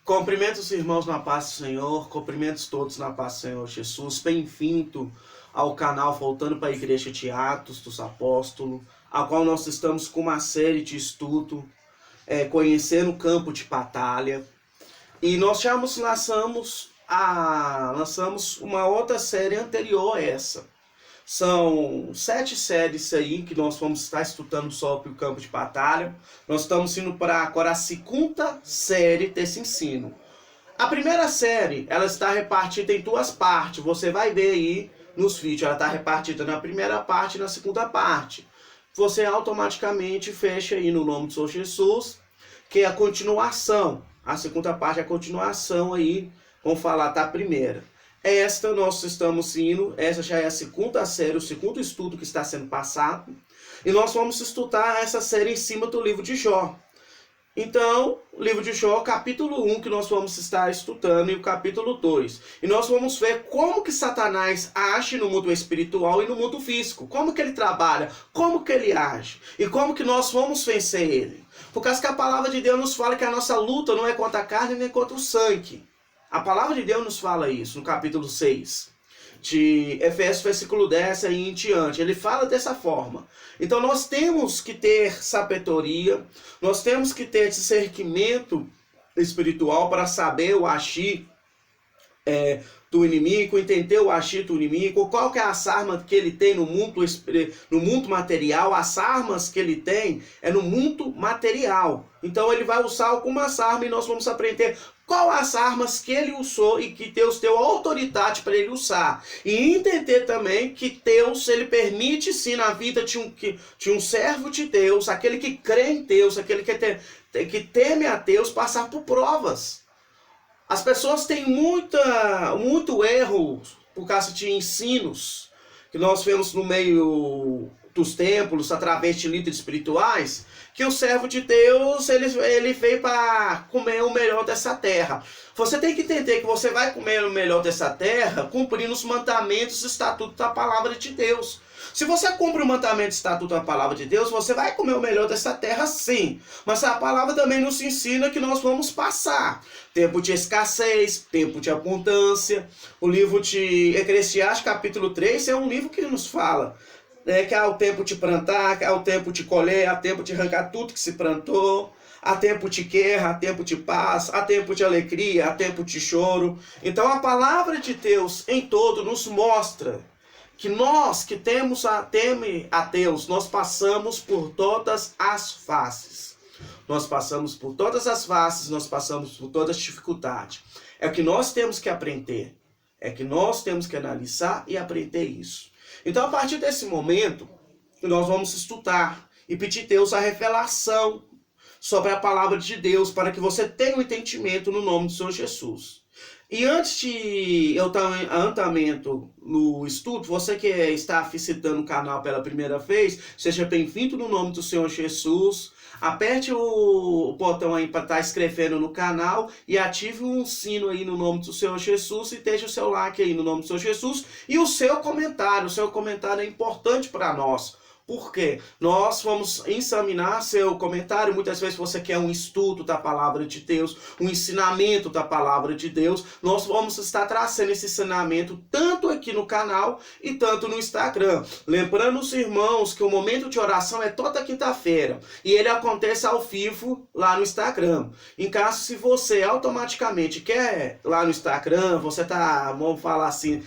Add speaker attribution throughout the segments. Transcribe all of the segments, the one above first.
Speaker 1: Cumprimento os irmãos na paz do Senhor, cumprimentos todos na paz do Senhor Jesus. Bem-vindo ao canal Voltando para a Igreja de Atos dos Apóstolos, a qual nós estamos com uma série de estudo, conhecendo o campo de batalha. E nós já lançamos uma outra série anterior a essa. São 7 séries aí que nós vamos estar estudando sobre o campo de batalha. Nós estamos indo para agora a segunda série desse ensino. A primeira série, ela está repartida em 2 partes. Você vai ver aí nos vídeos, ela está repartida na primeira parte e na segunda parte. Você automaticamente fecha aí no nome do Senhor Jesus, que é a continuação. A segunda parte é a continuação aí, vamos falar da primeira. Esta nós estamos indo, essa já é a segunda série, o segundo estudo que está sendo passado. E nós vamos estudar essa série em cima do livro de Jó. Então, o livro de Jó, capítulo 1, que nós vamos estar estudando, e o capítulo 2. E nós vamos ver como que Satanás age no mundo espiritual e no mundo físico. Como que ele trabalha, como que ele age. E como que nós vamos vencer ele. Por causa que a palavra de Deus nos fala que a nossa luta não é contra a carne nem contra o sangue. A palavra de Deus nos fala isso no capítulo 6 de Efésios, versículo 10 aí em diante. Ele fala dessa forma. Então nós temos que ter sabedoria, nós temos que ter discernimento espiritual para saber o agir do inimigo, entender o agir do inimigo, qual que é as armas que ele tem no mundo material. As armas que ele tem é no mundo material. Então ele vai usar algumas armas e nós vamos aprender qual as armas que ele usou e que Deus deu autoridade para ele usar. E entender também que Deus, ele permite sim na vida de um servo de Deus, aquele que crê em Deus, aquele que teme a Deus, passar por provas. As pessoas têm muito erro por causa de ensinos que nós vemos no meio dos templos, através de líderes espirituais, que o servo de Deus, ele veio para comer o melhor dessa terra. Você tem que entender que você vai comer o melhor dessa terra cumprindo os mandamentos e estatutos da palavra de Deus. Se você cumpre o mandamento e estatuto da palavra de Deus, você vai comer o melhor dessa terra, sim. Mas a palavra também nos ensina que nós vamos passar tempo de escassez, tempo de abundância. O livro de Eclesiastes, capítulo 3, é um livro que nos fala que há o tempo de plantar, há o tempo de colher, há tempo de arrancar tudo que se plantou, há tempo de guerra, há tempo de paz, há tempo de alegria, há tempo de choro. Então a palavra de Deus em todo nos mostra que nós que teme a Deus, nós passamos por todas as fases. Nós passamos por todas as fases, nós passamos por todas as dificuldades. É o que nós temos que aprender. É que nós temos que analisar e aprender isso. Então, a partir desse momento, nós vamos estudar e pedir a Deus a revelação sobre a palavra de Deus, para que você tenha um entendimento no nome do Senhor Jesus. E antes de eu dar andamento no estudo, você que está visitando o canal pela primeira vez, seja bem-vindo no nome do Senhor Jesus. Aperte o botão aí para estar inscrevendo no canal e ative um sino aí no nome do Senhor Jesus e deixe o seu like aí no nome do Senhor Jesus e o seu comentário. O seu comentário é importante para nós. Por quê? Nós vamos examinar seu comentário. Muitas vezes você quer um estudo da palavra de Deus, um ensinamento da palavra de Deus. Nós vamos estar trazendo esse ensinamento tanto aqui no canal e tanto no Instagram. Lembrando os irmãos que o momento de oração é toda quinta-feira e ele acontece ao vivo lá no Instagram. Em caso se você automaticamente quer lá no Instagram, você tá, vamos falar assim,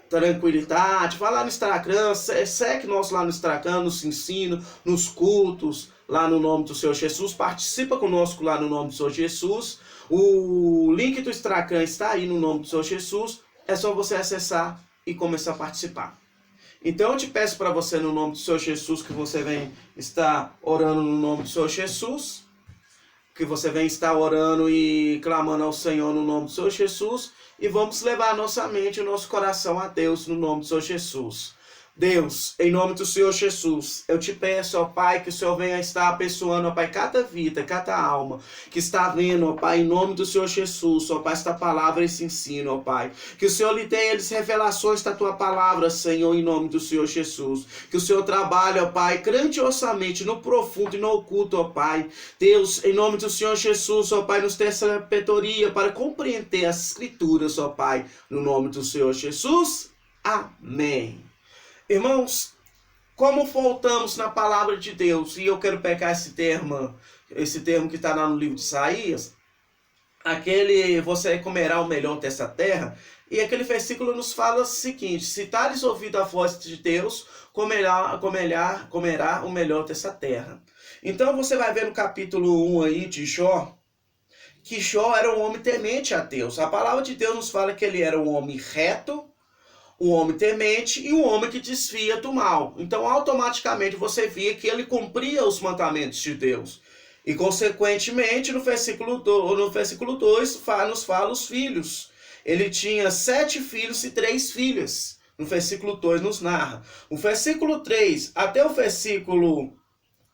Speaker 1: tranquilidade, vai lá no Instagram, segue nós lá no Instagram, nos ensina, nos cultos, lá no nome do Senhor Jesus, participa conosco lá no nome do Senhor Jesus. O link do Instagram está aí no nome do Senhor Jesus, é só você acessar e começar a participar. Então eu te peço para você no nome do Senhor Jesus, que você vem estar orando no nome do Senhor Jesus, que você vem estar orando e clamando ao Senhor no nome do Senhor Jesus, e vamos levar a nossa mente e o nosso coração a Deus no nome do Senhor Jesus. Deus, em nome do Senhor Jesus, eu te peço, ó Pai, que o Senhor venha estar abençoando, ó Pai, cada vida, cada alma que está vendo, ó Pai, em nome do Senhor Jesus, ó Pai, esta palavra, esse ensino, ó Pai. Que o Senhor lhe dê eles revelações da tua palavra, Senhor, em nome do Senhor Jesus. Que o Senhor trabalhe, ó Pai, grandiosamente no profundo e no oculto, ó Pai. Deus, em nome do Senhor Jesus, ó Pai, nos dê sabedoria para compreender as Escrituras, ó Pai, no nome do Senhor Jesus. Amém. Irmãos, como voltamos na palavra de Deus, e eu quero pegar esse termo que está lá no livro de Isaías, aquele você comerá o melhor dessa terra, e aquele versículo nos fala o seguinte: se tares ouvido a voz de Deus, comerá o melhor dessa terra. Então você vai ver no capítulo 1 aí de Jó, que Jó era um homem temente a Deus. A palavra de Deus nos fala que ele era um homem reto, um homem temente e um homem que desvia do mal. Então, automaticamente, você via que ele cumpria os mandamentos de Deus. E, consequentemente, no versículo 2, nos fala os filhos. Ele tinha 7 filhos e 3 filhas. No versículo 2 nos narra. O versículo 3 até o versículo...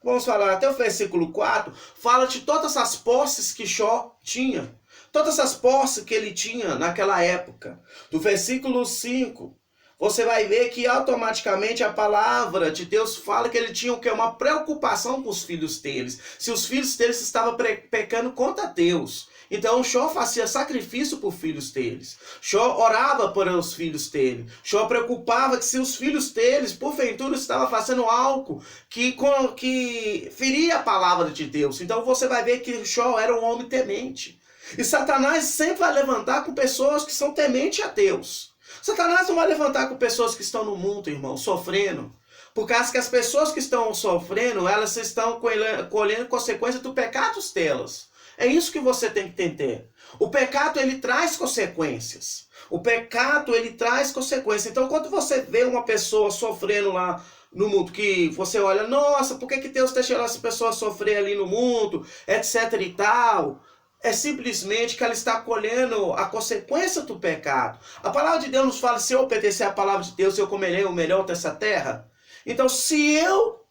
Speaker 1: Vamos falar até o versículo 4, fala de todas as posses que Jó tinha. Todas as posses que ele tinha naquela época. Do versículo 5, você vai ver que automaticamente a palavra de Deus fala que ele tinha uma preocupação com os filhos deles. Se os filhos deles estavam pecando contra Deus. Então Jó fazia sacrifício por filhos deles. Jó orava para os filhos dele. Jó preocupava que se os filhos deles, porventura, estavam fazendo algo que feria a palavra de Deus. Então você vai ver que Jó era um homem temente. E Satanás sempre vai levantar com pessoas que são tementes a Deus. Satanás não vai levantar com pessoas que estão no mundo, irmão, sofrendo. Por causa que as pessoas que estão sofrendo, elas estão colhendo consequências do pecado delas. É isso que você tem que entender. O pecado, ele traz consequências. O pecado, ele traz consequências. Então, quando você vê uma pessoa sofrendo lá no mundo, que você olha, nossa, por que Deus deixa essa pessoa sofrer ali no mundo, etc e tal... É simplesmente que ela está colhendo a consequência do pecado. A palavra de Deus nos fala, se eu obedecer a palavra de Deus, eu comerei o melhor dessa terra. Então, se eu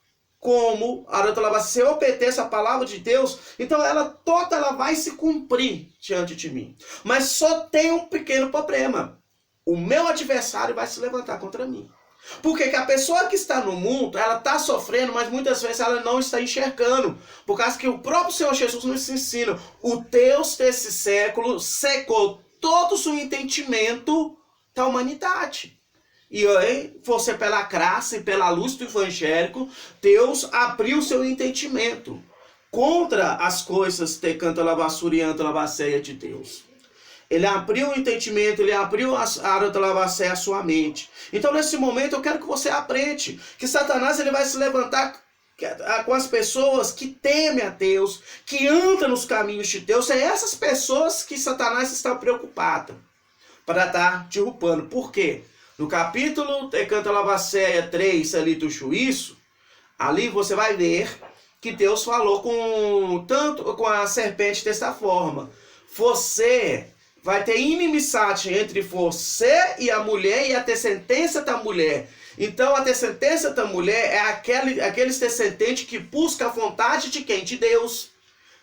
Speaker 1: se eu obedecer a palavra de Deus, então ela toda ela vai se cumprir diante de mim. Mas só tem um pequeno problema. O meu adversário vai se levantar contra mim. Porque que a pessoa que está no mundo, ela está sofrendo, mas muitas vezes ela não está enxergando. Por causa que o próprio Senhor Jesus nos ensina. O Deus desse século secou todo o seu entendimento da humanidade. E aí, você pela graça e pela luz do evangélico, Deus abriu o seu entendimento contra as coisas de canta lavassura e anta lavaceia de Deus. Ele abriu o entendimento, ele abriu a sua mente. Então, nesse momento, eu quero que você aprenda que Satanás ele vai se levantar com as pessoas que temem a Deus, que andam nos caminhos de Deus. É essas pessoas que Satanás está preocupado para estar derrubando. Por quê? No capítulo de Canta Lavaceia 3, ali do juízo, ali você vai ver que Deus falou com a serpente dessa forma. Você vai ter inimizade entre você e a mulher e a descendência da mulher. Então a descendência da mulher é aqueles descendentes que buscam a vontade de quem? De Deus.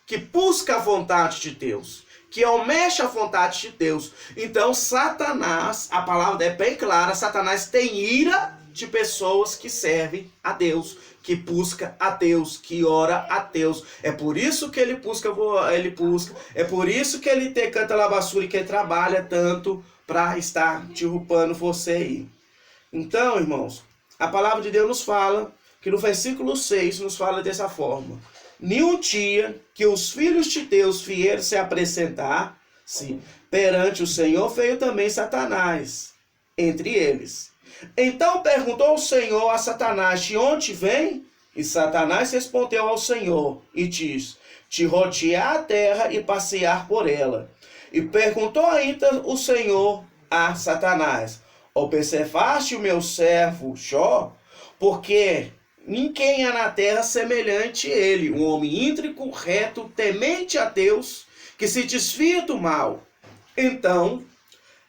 Speaker 1: Que busca a vontade de Deus. Que almeja a vontade de Deus. Então Satanás, a palavra é bem clara, Satanás tem ira de pessoas que servem a Deus, que busca a Deus, que ora a Deus. É por isso que ele busca, é por isso que ele canta lavassura e que ele trabalha tanto para estar derrubando você aí. Então, irmãos, a palavra de Deus nos fala, que no versículo 6 nos fala dessa forma. Nenhum dia que os filhos de Deus vieram se apresentar, sim, perante o Senhor, veio também Satanás entre eles. Então perguntou o Senhor a Satanás, de onde vem? E Satanás respondeu ao Senhor e diz, de rodear a terra e passear por ela. E perguntou ainda o Senhor a Satanás, observaste o meu servo Jó? Porque ninguém há na terra semelhante a ele, um homem íntegro, reto, temente a Deus, que se desvia do mal. Então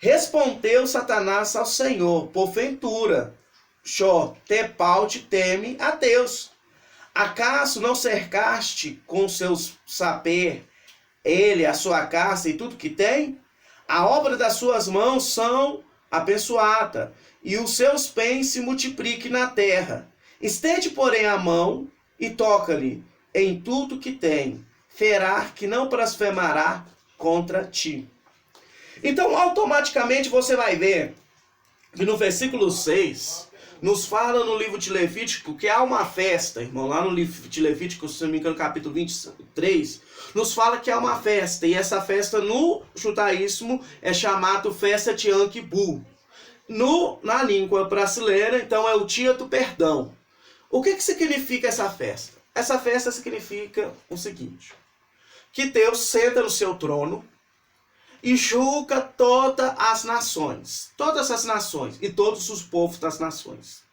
Speaker 1: respondeu Satanás ao Senhor, porventura, Jó, Tepaute teme a Deus. Acaso não cercaste com seus saber ele, a sua casa e tudo que tem? A obra das suas mãos são abençoada, e os seus bens se multipliquem na terra. Estende, porém, a mão e toca-lhe em tudo que tem. Verá que não blasfemará contra ti. Então, automaticamente, você vai ver que no versículo 6, nos fala no livro de Levítico que há uma festa, irmão, lá no livro de Levítico, se não me engano, capítulo 23, nos fala que há uma festa, e essa festa no judaísmo é chamada festa de Yom Kippur. Na língua brasileira, então, é o dia do perdão. O que significa essa festa? Essa festa significa o seguinte, que Deus senta no seu trono e julga todas as nações e todos os povos das nações.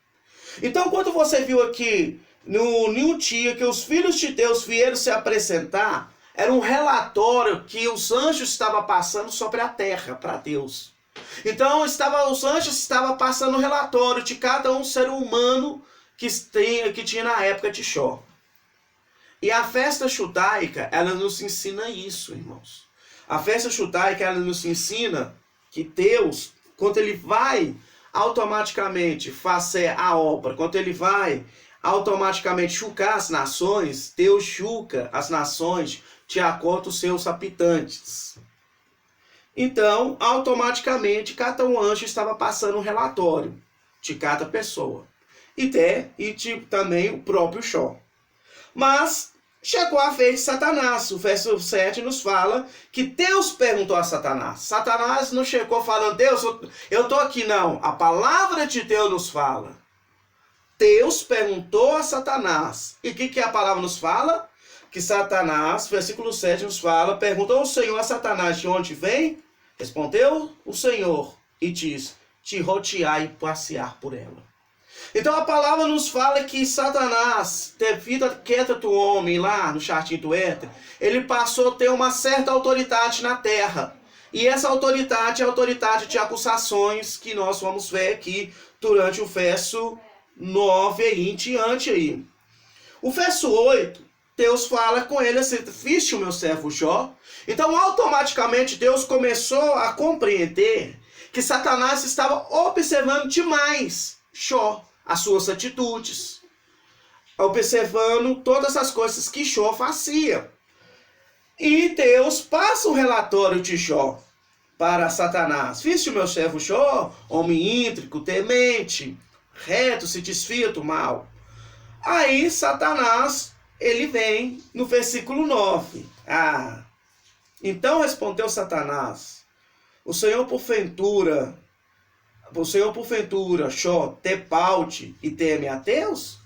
Speaker 1: Então, quando você viu aqui no dia que os filhos de Deus vieram se apresentar, era um relatório que os anjos estavam passando sobre a terra para Deus. Então, os anjos estavam passando o relatório de cada um ser humano que tinha na época de Jó. E a festa judaica, ela nos ensina isso, irmãos. A festa judaica, ela nos ensina que Deus, quando ele vai automaticamente fazer a obra, quando ele vai automaticamente julgar as nações, Deus julga as nações de acordo com os seus habitantes. Então, automaticamente, cada um anjo estava passando um relatório de cada pessoa. E também o próprio Jó. Mas chegou a vez de Satanás. O verso 7 nos fala que Deus perguntou a Satanás. Satanás não chegou falando, Deus, eu estou aqui, não. A palavra de Deus nos fala. Deus perguntou a Satanás. E o que a palavra nos fala? Que Satanás, versículo 7 nos fala, perguntou o Senhor a Satanás, de onde vem? Respondeu o Senhor e diz, te rodear e passear por ela. Então a palavra nos fala que Satanás, devido à queda do homem lá no jardim do Éden, ele passou a ter uma certa autoridade na terra. E essa autoridade é a autoridade de acusações que nós vamos ver aqui durante o verso 9 e em diante aí. O verso 8, Deus fala com ele assim, viste o meu servo Jó? Então automaticamente Deus começou a compreender que Satanás estava observando demais Jó, as suas atitudes, observando todas as coisas que Jó fazia. E Deus passa o relatório de Jó para Satanás. Viste o meu servo Jó, homem íntegro, temente, reto, se desvia do mal. Aí Satanás, ele vem no versículo 9. Então respondeu Satanás, o Senhor porventura, Jó, Tepaute e teme a Deus?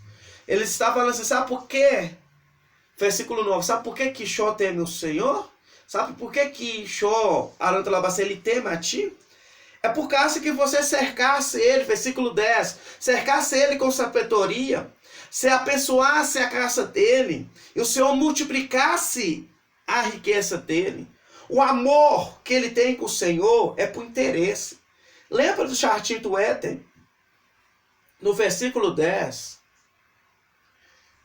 Speaker 1: Ele está falando assim, sabe por quê? Versículo 9, sabe por que Jó teme o Senhor? Sabe por que Jó, ele teme a ti? É por causa que você cercasse ele, versículo 10, cercasse ele com sabedoria, se abençoasse a casa dele, e o Senhor multiplicasse a riqueza dele. O amor que ele tem com o Senhor é por interesse. Lembra do jardim do Éden? No versículo 10,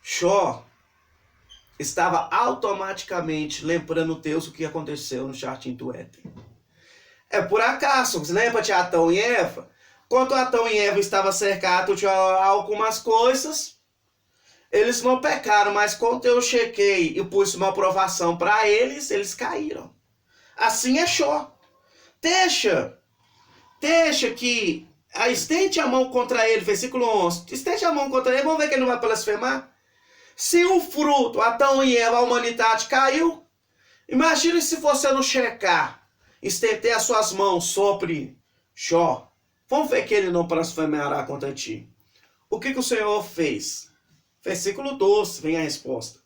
Speaker 1: Jó estava automaticamente lembrando Deus o que aconteceu no jardim do Éden. É por acaso, você lembra de Adão e Eva? Quando Adão e Eva estavam cercados de algumas coisas, eles não pecaram, mas quando eu cheguei e pus uma aprovação para eles, eles caíram. Assim é Jó. Deixa que estende a mão contra ele, versículo 11. Estende a mão contra ele, vamos ver que ele não vai blasfemar. Se o fruto, Adão e Eva, a humanidade caiu, imagine se você não checar, estender as suas mãos sobre Jó. Vamos ver que ele não blasfemará contra ti. O que o Senhor fez? Versículo 12, vem a resposta.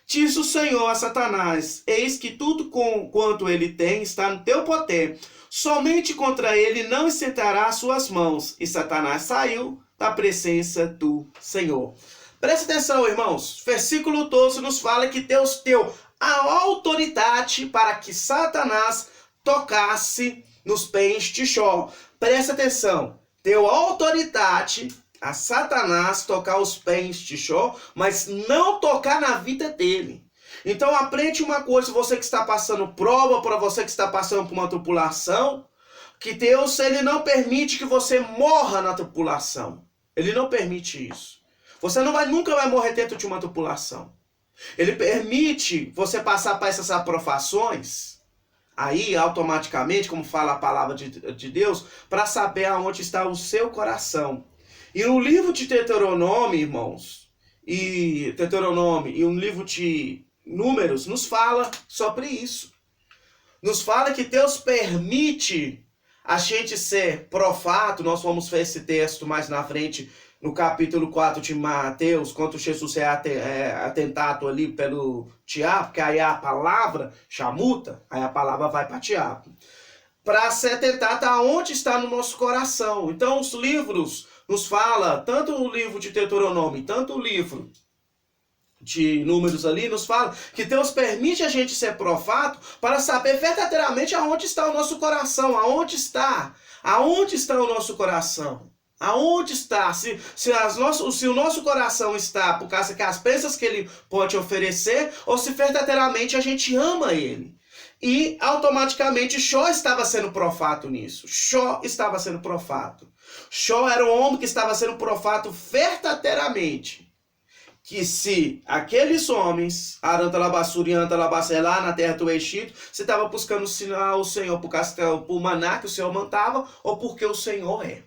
Speaker 1: Diz o Senhor a Satanás, eis que tudo quanto ele tem está no teu poder. Somente contra ele não estenderá as suas mãos. E Satanás saiu da presença do Senhor. Presta atenção, irmãos. Versículo 12 nos fala que Deus deu a autoridade para que Satanás tocasse nos bens de Jó. Presta atenção. Deu autoridade a Satanás tocar os pés de Jó, mas não tocar na vida dele. Então aprende uma coisa, você que está passando prova, para você que está passando por uma tribulação, que Deus ele não permite que você morra na tribulação. Ele não permite isso. Você nunca vai morrer dentro de uma tribulação. Ele permite você passar por essas aprovações, aí automaticamente, como fala a palavra de Deus, para saber aonde está o seu coração. E no livro de Deuteronômio, irmãos, e um livro de Números, nos fala sobre isso. Nos fala que Deus permite a gente ser provado. Nós vamos ver esse texto mais na frente, no capítulo 4 de Mateus, quando Jesus é atentado ali pelo diabo, que aí a palavra chamuta, aí a palavra vai para diabo. Para ser tentado aonde está no nosso coração. Então os livros nos falam, tanto o livro de Deuteronômio, tanto o livro de Números ali, nos fala que Deus permite a gente ser provado para saber verdadeiramente aonde está o nosso coração, aonde está o nosso coração. Aonde está? Se o nosso coração está por causa que as bênçãos que ele pode oferecer, ou se verdadeiramente a gente ama ele. E automaticamente Jó estava sendo provado nisso. Jó estava sendo provado. Jó era um homem que estava sendo provado verdadeiramente. Que se aqueles homens, Arantalabassur e Antalabassé lá na terra do Egito, você estava buscando o Senhor por maná que o Senhor mandava, ou porque o Senhor é.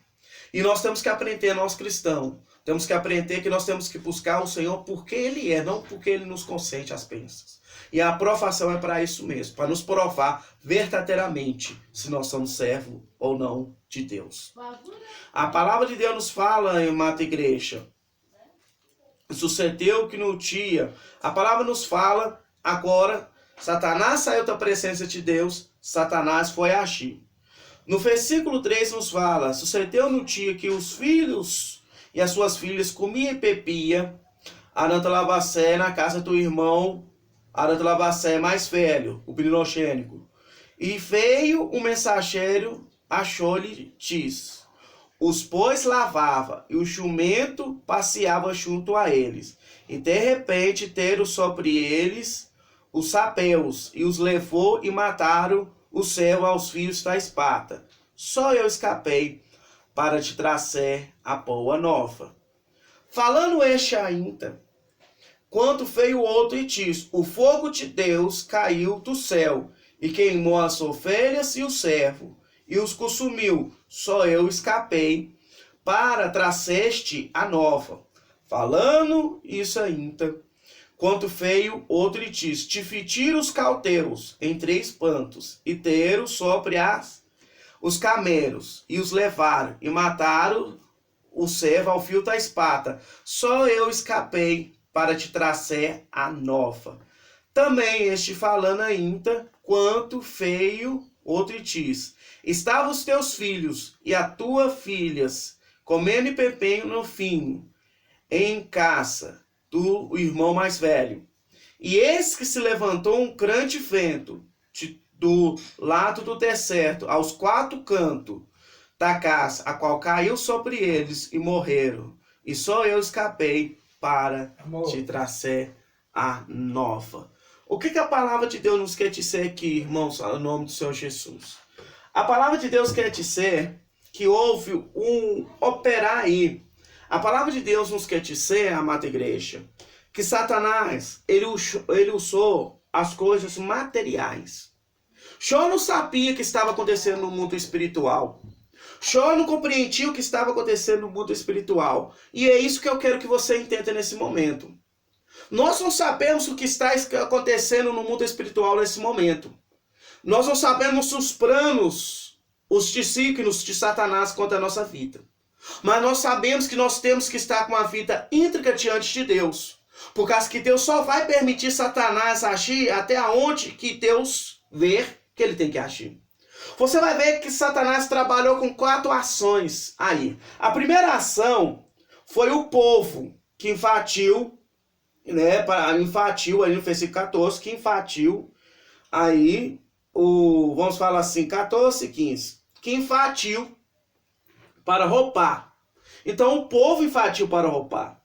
Speaker 1: E nós temos que aprender, nós cristãos, temos que aprender que nós temos que buscar o Senhor porque Ele é, não porque Ele nos concede as bênçãos. E a aprovação é para isso mesmo, para nos provar verdadeiramente se nós somos servos ou não de Deus. A palavra de Deus nos fala, em Mata Igreja, sucedeu que no dia, a palavra nos fala, agora, Satanás saiu da presença de Deus, Satanás foi agir. No versículo 3 nos fala, sucedeu no dia que os filhos e as suas filhas comiam e bebiam Arantalabassé na casa do irmão Arantalabassé mais velho, o primogênito. E veio o mensageiro, achou-lhe, diz, os bois lavava e o jumento passeava junto a eles. E de repente deram sobre eles os sapéus e os levou e mataram o servo aos fios da espada. Só eu escapei para te trazer a boa nova. Falando este ainda, quando veio outro e disse, o fogo de Deus caiu do céu e queimou as ovelhas e o servo e os consumiu. Só eu escapei para trazer-te a nova. Falando isso ainda, quando veio outro e disse, dividiram os caldeiros em 3 pantos, e deram sobre os camelos, e os levaram, e mataram o servo ao fio da espada. Só eu escapei para te trazer a nova. Também este falando ainda, quanto veio outro e disse, estavam os teus filhos e as tuas filhas, comendo e bebendo no vinho, em casa do irmão mais velho. E eis que se levantou um grande vento do lado do deserto, aos 4 cantos da casa, a qual caiu sobre eles e morreram. E só eu escapei para te trazer a nova. O que a palavra de Deus nos quer dizer aqui, irmãos, no nome do Senhor Jesus? A palavra de Deus quer dizer que houve um operar aí. A palavra de Deus nos quer dizer, amada igreja, que Satanás, ele usou as coisas materiais. Jó não sabia o que estava acontecendo no mundo espiritual. Jó não compreendia o que estava acontecendo no mundo espiritual. E é isso que eu quero que você entenda nesse momento. Nós não sabemos o que está acontecendo no mundo espiritual nesse momento. Nós não sabemos os planos, os desígnios de Satanás contra a nossa vida. Mas nós sabemos que nós temos que estar com uma vida íntegra diante de Deus. Por causa que Deus só vai permitir Satanás agir até onde que Deus ver que ele tem que agir. Você vai ver que Satanás trabalhou com 4 ações aí. A primeira ação foi o povo que infatiu, né, infatiu aí no versículo 14, que infatiu aí, vamos falar assim, 14 e 15, que infatiu para roubar. Então o povo invadiu para roubar.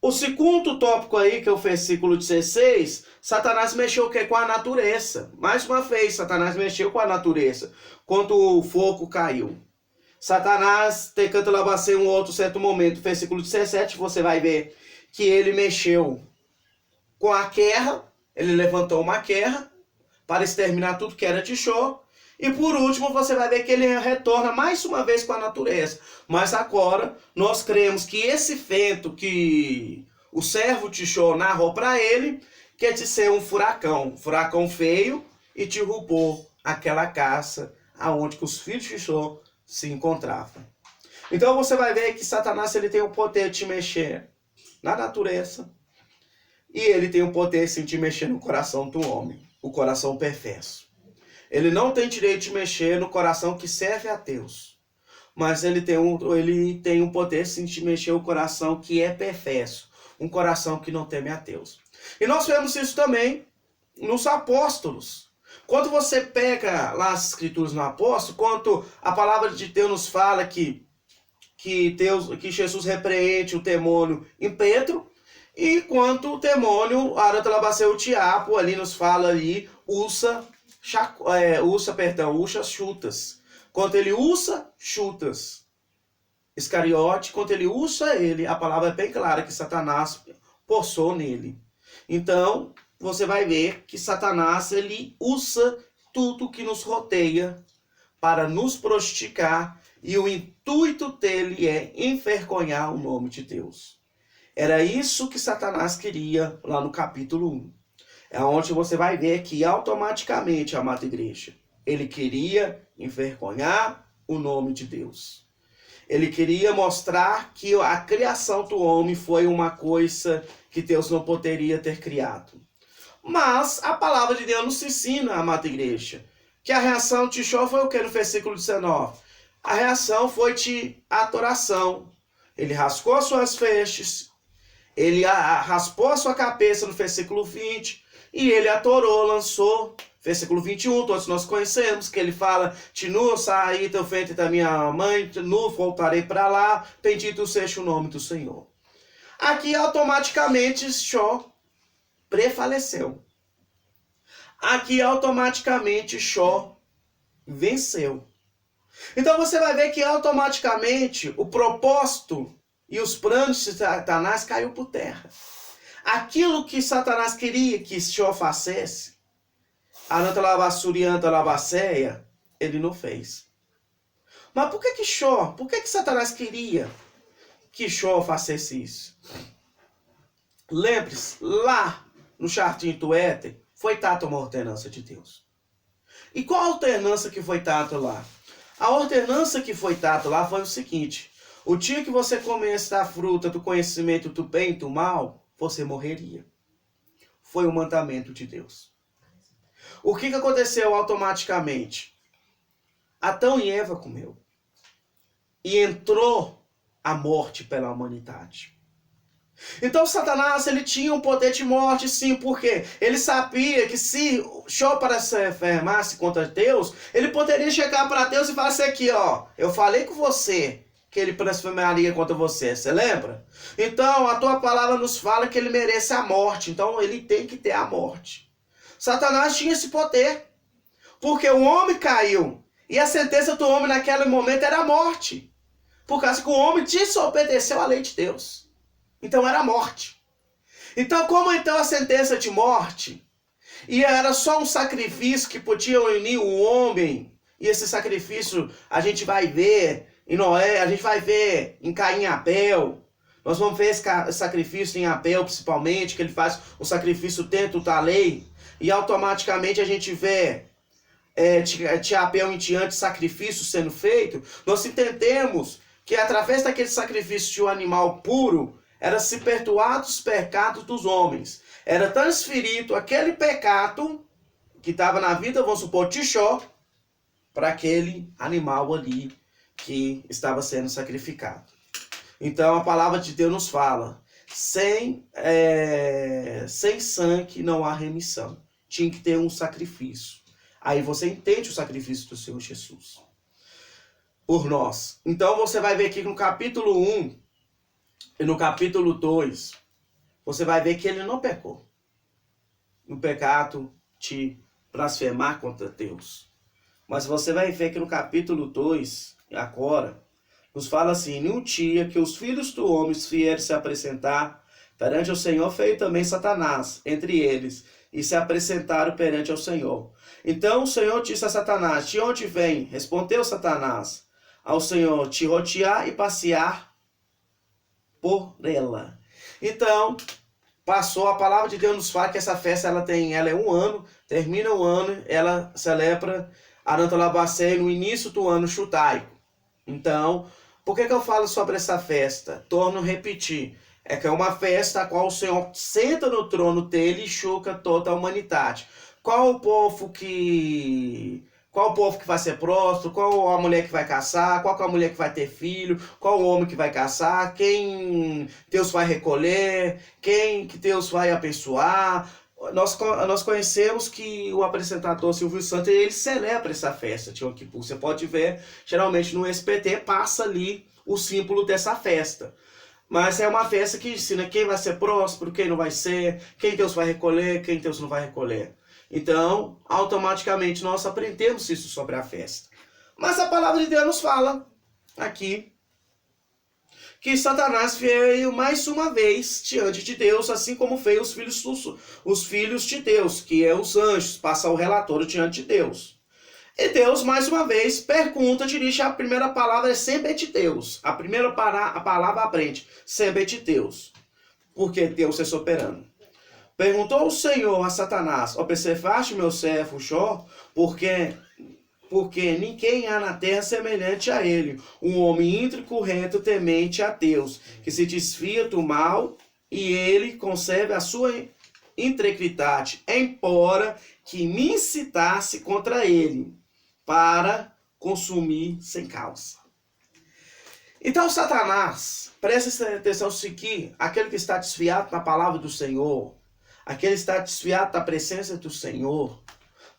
Speaker 1: O segundo tópico aí, que é o versículo 16, Satanás mexeu o quê? Com a natureza. Mais uma vez, Satanás mexeu com a natureza, quando o fogo caiu. Satanás, tecando labacei um outro certo momento, versículo 17, você vai ver que ele mexeu com a guerra, ele levantou uma guerra para exterminar tudo que era de Tishó. E por último, você vai ver que ele retorna mais uma vez com a natureza. Mas agora, nós cremos que esse vento que o servo Tishó narrou para ele, quer dizer um furacão feio, e derrubou aquela casa aonde que os filhos de Tishó se encontravam. Então você vai ver que Satanás ele tem o poder de mexer na natureza, e ele tem o poder sim, de mexer no coração do homem, o coração perverso. Ele não tem direito de mexer no coração que serve a Deus. Mas ele tem um poder sim de mexer o coração que é perverso. Um coração que não teme a Deus. E nós vemos isso também nos apóstolos. Quando você pega lá as escrituras no apóstolo, quando a palavra de Deus nos fala que Jesus repreende o demônio em Pedro, e quando o demônio, o diabo, ali nos fala ali, usa Judas. Quando ele usa Judas Iscariote, quando ele usa ele, a palavra é bem clara que Satanás possou nele. Então, você vai ver que Satanás ele usa tudo que nos rodeia para nos prejudicar, e o intuito dele é envergonhar o nome de Deus. Era isso que Satanás queria lá no capítulo 1. É onde você vai ver que automaticamente, amada igreja, ele queria envergonhar o nome de Deus. Ele queria mostrar que a criação do homem foi uma coisa que Deus não poderia ter criado. Mas a palavra de Deus nos ensina, amada igreja, que a reação de Tishó foi o que no versículo 19? A reação foi de adoração. Ele rascou as suas vestes, ele raspou a sua cabeça no versículo 20, e ele adorou, lançou, versículo 21, todos nós conhecemos, que ele fala, de nu saí do ventre da minha mãe, de nu voltarei para lá, bendito seja o nome do Senhor. Aqui automaticamente Tishó prevaleceu. Aqui automaticamente Tishó venceu. Então você vai ver que automaticamente o propósito e os planos de Satanás caiu por terra. Aquilo que Satanás queria que Tishó fizesse, ele não fez. Mas por que Satanás queria que Tishó fizesse isso? Lembre-se, lá no jardim do Éden, foi dada uma ordenança de Deus. E qual a ordenança que foi dada lá? A ordenança que foi dada lá foi o seguinte: o dia que você comesse da fruta do conhecimento do bem e do mal, você morreria. Foi o mandamento de Deus. O que aconteceu automaticamente? Adão e Eva comeu. E entrou a morte pela humanidade. Então Satanás ele tinha um poder de morte, sim, porque ele sabia que se Tishó para se enfermasse contra Deus, ele poderia chegar para Deus e falar assim aqui, ó, eu falei com você que ele blasfemaria contra você, você lembra? Então a tua palavra nos fala que ele merece a morte, então ele tem que ter a morte. Satanás tinha esse poder, porque o homem caiu, e a sentença do homem naquele momento era a morte, por causa que o homem desobedeceu à lei de Deus. Então era a morte. Então como então a sentença de morte, e era só um sacrifício que podia unir o homem, e esse sacrifício a gente vai ver em Noé, a gente vai ver em Caim e Abel, nós vamos ver esse sacrifício em Abel principalmente, que ele faz um sacrifício dentro da lei, e automaticamente a gente vê de Abel em diante sacrifício sendo feito, nós entendemos que através daquele sacrifício de um animal puro, era se perdoado os pecados dos homens. Era transferido aquele pecado que estava na vida, vamos supor, Tishó, para aquele animal ali que estava sendo sacrificado. Então a palavra de Deus nos fala, sem sangue não há remissão. Tinha que ter um sacrifício. Aí você entende o sacrifício do Senhor Jesus. por nós. Então você vai ver aqui no capítulo 1 e no capítulo 2, você vai ver que ele não pecou. No pecado de blasfemar contra Deus. Mas você vai ver que no capítulo 2, agora, nos fala assim: num dia que os filhos do homem vieram se apresentar perante o Senhor, veio também Satanás entre eles, e se apresentaram perante o Senhor. Então o Senhor disse a Satanás: de onde vem? Respondeu Satanás ao Senhor: te rodear e passear por ela. Então, passou, a palavra de Deus nos fala que essa festa ela é um ano, termina o ano, ela celebra Arantalabacé no início do ano judaico. Então, por que eu falo sobre essa festa? Torno a repetir. É que é uma festa a qual o Senhor senta no trono dele e julga toda a humanidade. Qual o povo que vai ser próspero? Qual a mulher que vai casar? Qual é a mulher que vai ter filho? Qual o homem que vai casar? Quem Deus vai recolher? Quem que Deus vai abençoar? Nós conhecemos que o apresentador Silvio Santos, ele celebra essa festa de Yom Kippur. Você pode ver, geralmente no SBT passa ali o símbolo dessa festa. Mas é uma festa que ensina quem vai ser próspero, quem não vai ser, quem Deus vai recolher, quem Deus não vai recolher. Então, automaticamente nós aprendemos isso sobre a festa. Mas a palavra de Deus nos fala aqui que Satanás veio mais uma vez diante de Deus, assim como veio os filhos de Deus, que é os anjos, passar o relatório diante de Deus. E Deus, mais uma vez, pergunta, dirige, a primeira palavra é sempre de Deus. A primeira palavra aprende, sempre de Deus. Porque Deus é soberano. Perguntou o Senhor a Satanás: observaste meu servo Jó? Porque ninguém há na terra semelhante a ele, um homem íntegro, reto, temente a Deus, que se desvia do mal e ele conserva a sua integridade, embora que me incitasse contra ele, para consumir sem causa. Então Satanás, presta atenção aqui, aquele que está desviado na palavra do Senhor, aquele que está desviado da presença do Senhor,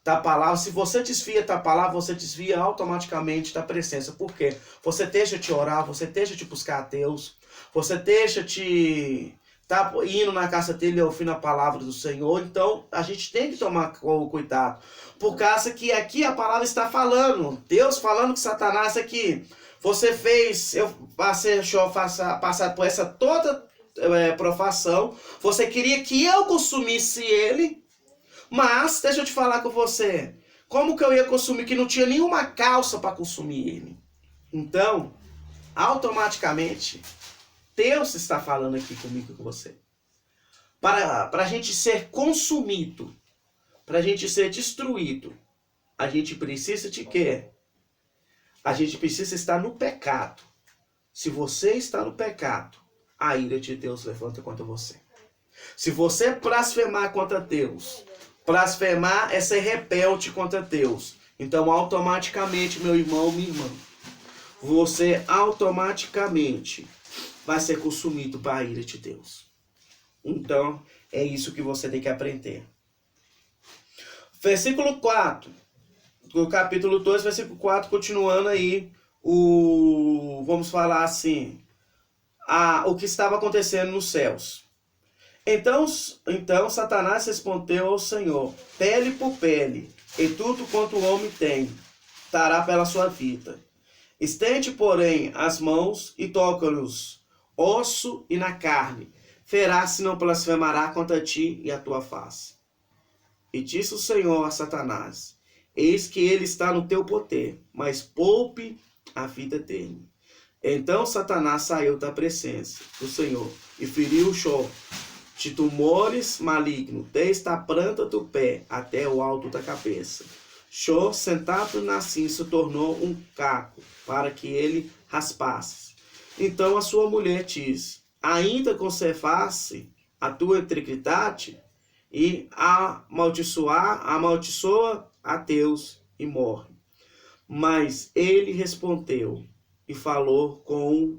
Speaker 1: da palavra, se você desvia da palavra, você desvia automaticamente da presença. Por quê? Você deixa de orar, você deixa de buscar a Deus, você deixa de estar indo na casa dele e ouvindo a palavra do Senhor. Então a gente tem que tomar cuidado, por causa que aqui a palavra está falando, Deus falando com Satanás aqui: você fez, eu passar por essa toda profação, você queria que eu consumisse ele, mas deixa eu te falar com você, como que eu ia consumir que não tinha nenhuma causa para consumir ele? Então, automaticamente, Deus está falando aqui comigo e com você. Para a gente ser consumido, para a gente ser destruído, a gente precisa de quê? A gente precisa estar no pecado. Se você está no pecado, a ira de Deus levanta contra você. Se você blasfemar contra Deus, blasfemar é ser rebelde contra Deus. Então, automaticamente, meu irmão, minha irmã, você automaticamente vai ser consumido pela ira de Deus. Então, é isso que você tem que aprender. Versículo 4. Do capítulo 2, versículo 4, continuando aí, vamos falar assim, o que estava acontecendo nos céus. Então Satanás respondeu ao Senhor: pele por pele, e tudo quanto o homem tem, dará pela sua vida. Estende, porém, as mãos e toca-nos, osso e na carne, verás se não blasfemará contra ti e a tua face. E disse o Senhor a Satanás: eis que ele está no teu poder, mas poupe a vida dele. Então Satanás saiu da presença do Senhor e feriu o Jó de tumores malignos, desde a planta do pé até o alto da cabeça. Jó, sentado na cinza, tornou um caco para que ele raspasse. Então a sua mulher disse: ainda conservasse a tua integridade? E amaldiçoa a Deus e morre. Mas ele respondeu e falou com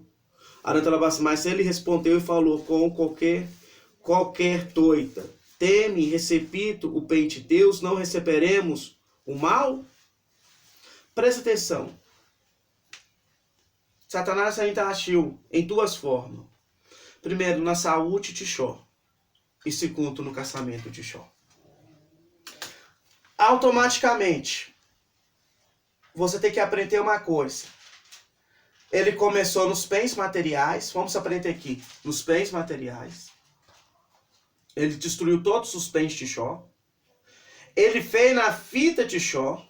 Speaker 1: qualquer doida: teme recebido o bem de Deus, não receberemos o mal? Presta atenção. Satanás ainda agiu em duas formas. Primeiro, na saúde de Jó. E segundo, no casamento de Jó. Automaticamente, você tem que aprender uma coisa. Ele começou nos bens materiais. Vamos aprender aqui. Nos bens materiais. Ele destruiu todos os bens de Jó. Ele veio na vida de Jó.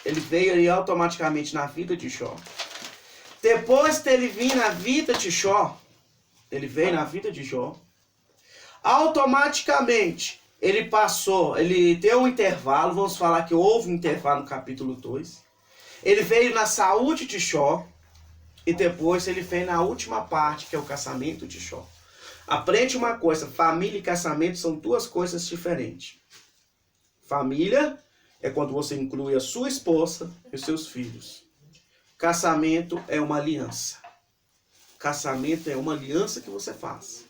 Speaker 1: Ele veio aí automaticamente na vida de Jó. Depois dele vir na vida de Jó, ele veio na vida de Jó, automaticamente ele deu um intervalo, vamos falar que houve um intervalo no capítulo 2. Ele veio na saúde de Jó e depois ele veio na última parte, que é o casamento de Jó. Aprende uma coisa, família e casamento são duas coisas diferentes. Família é quando você inclui a sua esposa e os seus filhos. Casamento é uma aliança. Casamento é uma aliança que você faz.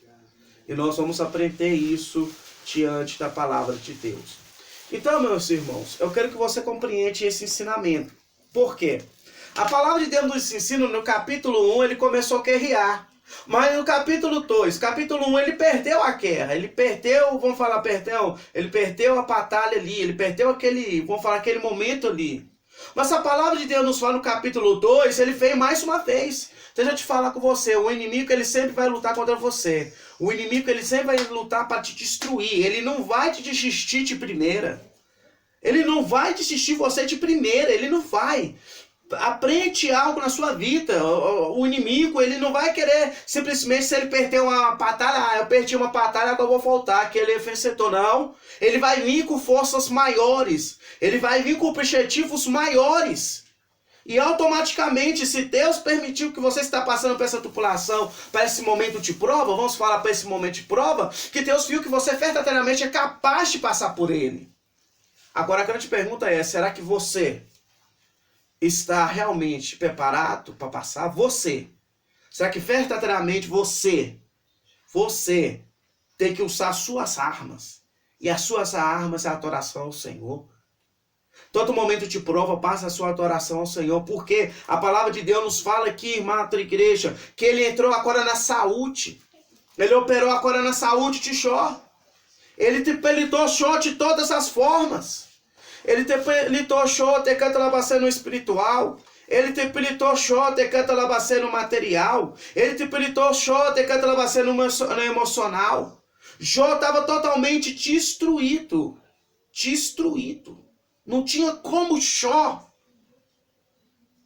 Speaker 1: E nós vamos aprender isso diante da palavra de Deus. Então, meus irmãos, eu quero que você compreenda esse ensinamento. Por quê? A palavra de Deus nos ensina, no capítulo 1, ele começou a guerrear. Mas no capítulo 2, capítulo 1, ele perdeu a guerra. Ele perdeu, vamos falar, perdão, ele perdeu a batalha ali, ele perdeu aquele momento ali. Mas a palavra de Deus nos fala no capítulo 2, ele veio mais uma vez. Deixa eu te falar com você, o inimigo ele sempre vai lutar contra você. O inimigo ele sempre vai lutar para te destruir. Ele não vai te desistir de primeira. Ele não vai desistir você de primeira, ele não vai. Aprende algo na sua vida. O inimigo, ele não vai querer simplesmente, se ele perder uma batalha, eu perdi uma batalha, agora eu vou voltar, que ele é vencedor. Não. Ele vai vir com forças maiores. Ele vai vir com objetivos maiores. E automaticamente, se Deus permitiu que você está passando por essa tribulação, para esse momento de prova, vamos falar para esse momento de prova, que Deus viu que você verdadeiramente é capaz de passar por ele. Agora a grande pergunta é, será que você está realmente preparado para passar? Você. Será que verdadeiramente você tem que usar suas armas? E as suas armas é a adoração ao Senhor. Todo momento de prova, passa a sua adoração ao Senhor, porque a palavra de Deus nos fala aqui, irmã da igreja, que ele entrou agora na saúde. Ele operou agora na saúde de Jó. Ele debilitou Jó de todas as formas. Ele debilitou Jó de canto labacê no espiritual. Ele debilitou Jó de canto labacê no material. Ele debilitou Jó de canto labacê no emocional. Jó estava totalmente destruído. Destruído. Não tinha como Jó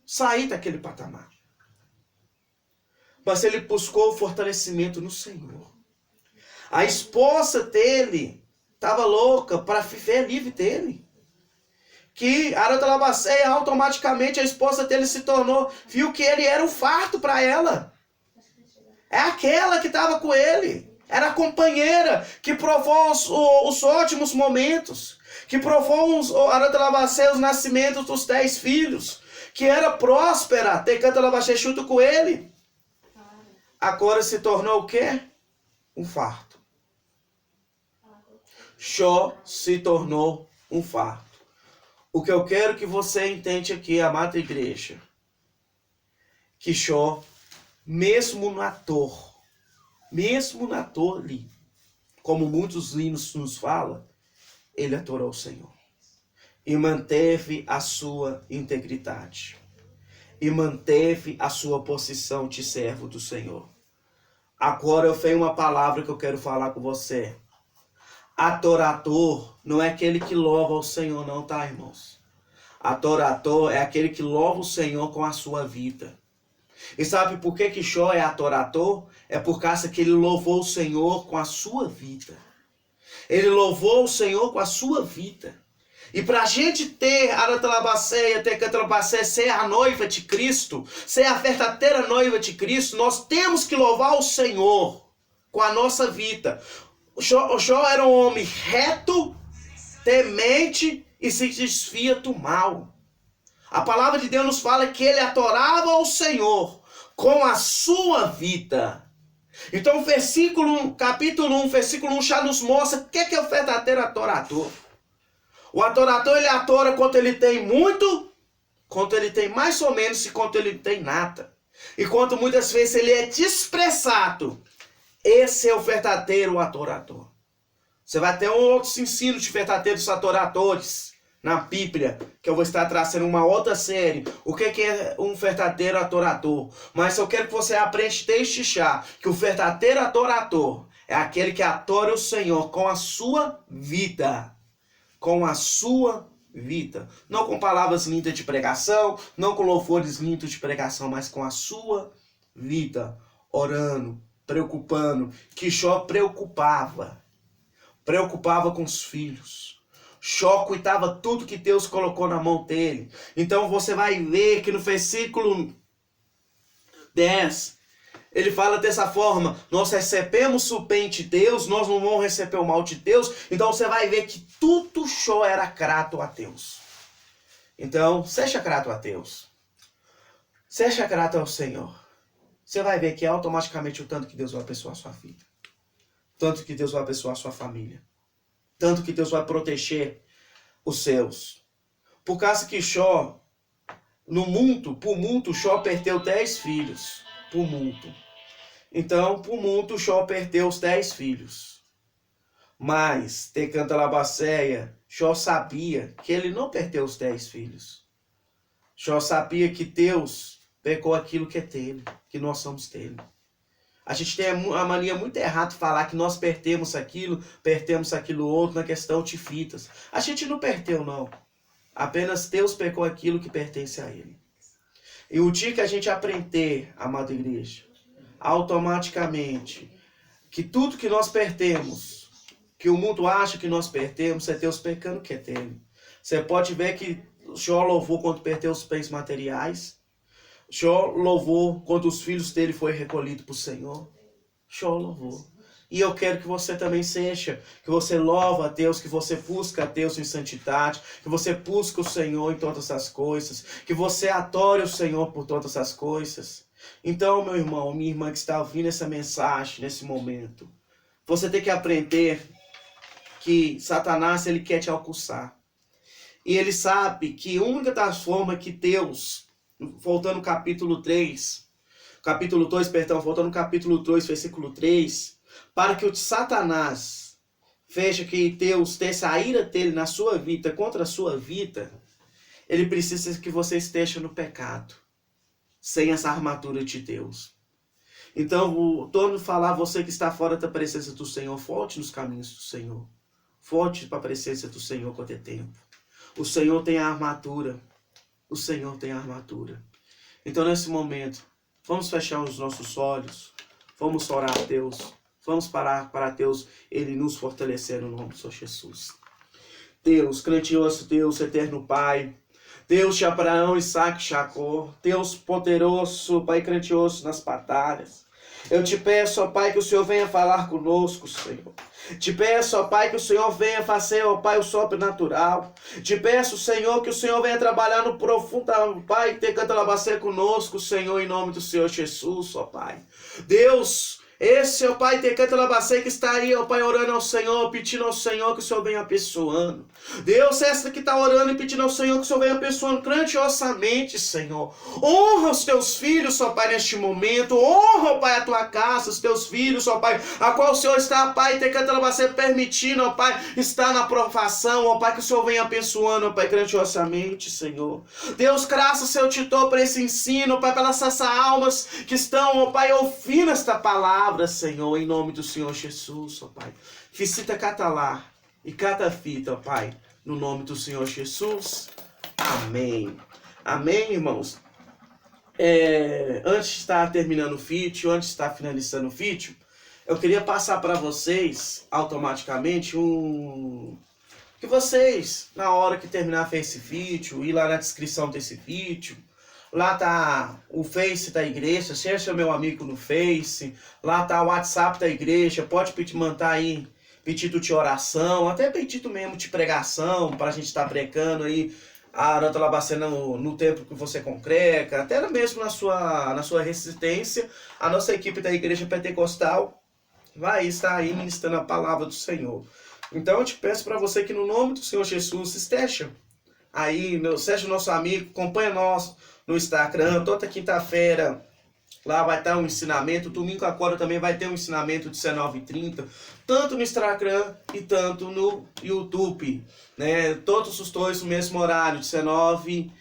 Speaker 1: sair daquele patamar. Mas ele buscou o fortalecimento no Senhor. A esposa dele estava louca para viver livre dele. Que automaticamente a esposa dele se tornou, viu que ele era um fardo para ela. É aquela que estava com ele. Era a companheira que provou os ótimos momentos. Que provou os nascimentos dos 10 filhos. Que era próspera, junto com ele. Agora se tornou o quê? Um fardo. Jó se tornou um fardo. O que eu quero que você entenda aqui, amada igreja, que Jó, mesmo na dor ali, como muitos hinos nos falam, ele adorou o Senhor. E manteve a sua integridade. E manteve a sua posição de servo do Senhor. Agora eu tenho uma palavra que eu quero falar com você. Adorador não é aquele que louva o Senhor, não, tá, irmãos? Adorador é aquele que louva o Senhor com a sua vida. E sabe por que Jó é adorador? É por causa que ele louvou o Senhor com a sua vida. Ele louvou o Senhor com a sua vida. E para a gente ter ser a noiva de Cristo, ser a verdadeira noiva de Cristo, nós temos que louvar o Senhor com a nossa vida. Jó era um homem reto, temente e se desvia do mal. A palavra de Deus nos fala que ele adorava o Senhor com a sua vida. Então, capítulo 1, versículo 1 já nos mostra o que é o verdadeiro adorador. O adorador, ele adora quando ele tem muito, quando ele tem mais ou menos e quando ele tem nada. Enquanto muitas vezes ele é desprezado, esse é o verdadeiro adorador. Você vai ter outros ensinos de verdadeiros adoradores na Bíblia, que eu vou estar trazendo uma outra série. O que é um verdadeiro adorador? Mas eu quero que você aprenda desde já que o verdadeiro adorador é aquele que adora o Senhor com a sua vida. Com a sua vida. Não com palavras lindas de pregação, não com louvores lindos de pregação, mas com a sua vida. Orando, preocupando. Que Jó preocupava com os filhos. Jó cuidava tudo que Deus colocou na mão dele. Então você vai ver que no versículo 10, ele fala dessa forma: nós recebemos o bem de Deus, nós não vamos receber o mal de Deus. Então você vai ver que tudo Jó era grato a Deus. Então, seja grato a Deus. Seja grato ao Senhor. Você vai ver que é automaticamente o tanto que Deus vai abençoar a sua vida. Tanto que Deus vai abençoar a sua família. Tanto que Deus vai proteger os seus. Por causa que Jó, por muito, Jó perdeu 10 filhos. Por muito. Então, por muito, Jó perdeu os 10 filhos. Mas, tecanta Labaceia, Jó sabia que ele não perdeu os 10 filhos. Jó sabia que Deus pegou aquilo que é dele, que nós somos dele. A gente tem a mania muito errada de falar que nós perdemos aquilo outro na questão de fitas. A gente não perdeu, não. Apenas Deus pegou aquilo que pertence a Ele. E o dia que a gente aprender, amada igreja, automaticamente, que tudo que nós perdemos, que o mundo acha que nós perdemos, é Deus pecando que é dele. Você pode ver que Jó louvou quando perdeu os bens materiais. Jó louvou quando os filhos dele foram recolhidos para o Senhor. Jó louvou. E eu quero que você também seja, que você louva a Deus, que você busca a Deus em santidade, que você busca o Senhor em todas as coisas, que você adore o Senhor por todas as coisas. Então, meu irmão, minha irmã que está ouvindo essa mensagem nesse momento, você tem que aprender que Satanás, ele quer te alcançar. E ele sabe que a única das formas que Deus, voltando no capítulo 2, voltando no capítulo 2, versículo 3, para que o Satanás veja que Deus tem essa ira dele na sua vida, contra a sua vida, ele precisa que você esteja no pecado, sem essa armadura de Deus. Então, torno a falar, você que está fora da presença do Senhor, volte nos caminhos do Senhor. Volte para a presença do Senhor quando é tempo. O Senhor tem a armadura. O Senhor tem a armadura. Então, nesse momento, vamos fechar os nossos olhos. Vamos orar a Deus. Vamos parar para Deus, Ele nos fortalecer no nome do Senhor Jesus. Deus, grandioso Deus, eterno Pai. Deus de Abraão, Isaac e Jacó. Deus poderoso, Pai grandioso nas batalhas. Eu te peço, ó Pai, que o Senhor venha falar conosco, Senhor. Te peço, ó Pai, que o Senhor venha fazer, ó Pai, o sobrenatural. Te peço, Senhor, que o Senhor venha trabalhar no profundo, ó Pai, ter cantalabacê conosco, Senhor, em nome do Senhor Jesus, ó Pai. Deus, esse, ó Pai, Tecantalabacê, que está aí, ó Pai, orando ao Senhor, pedindo ao Senhor que o Senhor venha abençoando. Deus, essa que está orando e pedindo ao Senhor que o Senhor venha abençoando grandiosamente, Senhor. Honra os teus filhos, ó Pai, neste momento. Honra, ó Pai, a tua casa, os teus filhos, ó Pai, a qual o Senhor está, Pai, Tecantalabacê, permitindo, ó Pai, estar na provação, ó Pai, que o Senhor venha abençoando, ó Pai, grandiosamente, Senhor. Deus, graças eu te dou por esse ensino, ó Pai, pelas essas almas que estão, ó Pai, ouvindo esta palavra, Senhor, em nome do Senhor Jesus, ó Pai. Visita Catalá e cada fita, ó Pai, no nome do Senhor Jesus. Amém. Amém, irmãos. Antes de estar terminando o vídeo, antes de estar finalizando o vídeo, eu queria passar para vocês, automaticamente, que vocês, na hora que terminar esse vídeo, ir lá na descrição desse vídeo, lá tá o Face da igreja, seja meu amigo no Face, lá tá o WhatsApp da igreja, pode mandar aí pedido de oração, até pedido mesmo de pregação, para a gente estar pregando aí a Aranta Labacena no tempo que você congrega, até mesmo na sua residência, a nossa equipe da igreja pentecostal vai estar aí ministrando a palavra do Senhor. Então eu te peço para você que no nome do Senhor Jesus esteja aí, seja nosso amigo, acompanha nós no Instagram, toda quinta-feira Lá vai estar um ensinamento. Domingo agora também vai ter um ensinamento de 19h30, tanto no Instagram e tanto no YouTube, né? Todos os dois no mesmo horário, 19h30.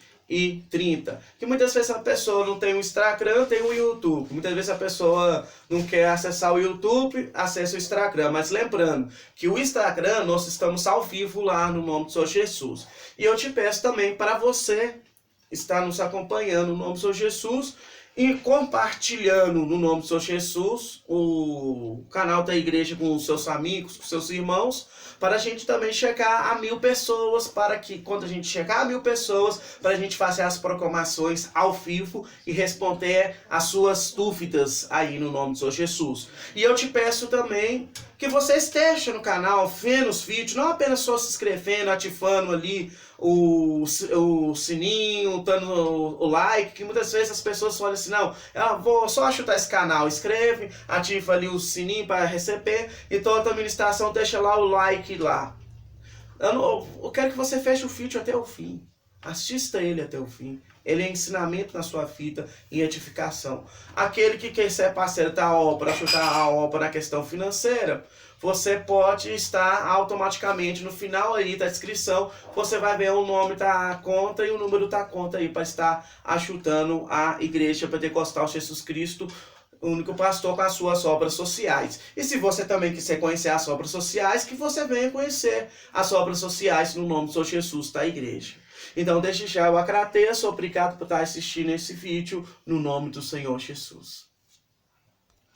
Speaker 1: Que muitas vezes a pessoa não tem o Instagram, tem o YouTube. Muitas vezes a pessoa não quer acessar o YouTube, acessa o Instagram. Mas lembrando que o Instagram, nós estamos ao vivo lá no nome do Senhor Jesus. E eu te peço também para você estar nos acompanhando no nome do Senhor Jesus e compartilhando no nome do Senhor Jesus o canal da igreja com os seus amigos, com os seus irmãos, para a gente também chegar a 1000 pessoas, para que quando a gente chegar a 1000 pessoas, para a gente fazer as proclamações ao vivo e responder as suas dúvidas aí no nome do Senhor Jesus. E eu te peço também que você esteja no canal, vendo os vídeos, não apenas só se inscrevendo, ativando ali o sininho, dando o like, que muitas vezes as pessoas falam assim, não, eu vou só ajudar esse canal, inscreve, ativa ali o sininho para receber, e toda a administração deixa lá o like lá. Eu quero que você feche o vídeo até o fim, assista ele até o fim. Ele é ensinamento na sua vida e edificação. Aquele que quer ser parceiro da obra, ajudar a obra na questão financeira, você pode estar automaticamente no final aí da descrição, você vai ver o nome da conta e o número da conta aí para estar ajudando a Igreja Pentecostal Jesus Cristo, o único pastor, com as suas obras sociais. E se você também quiser conhecer as obras sociais, que você venha conhecer as obras sociais no nome do Senhor Jesus da igreja. Então, desde já eu agradeço, obrigado por estar assistindo esse vídeo no nome do Senhor Jesus.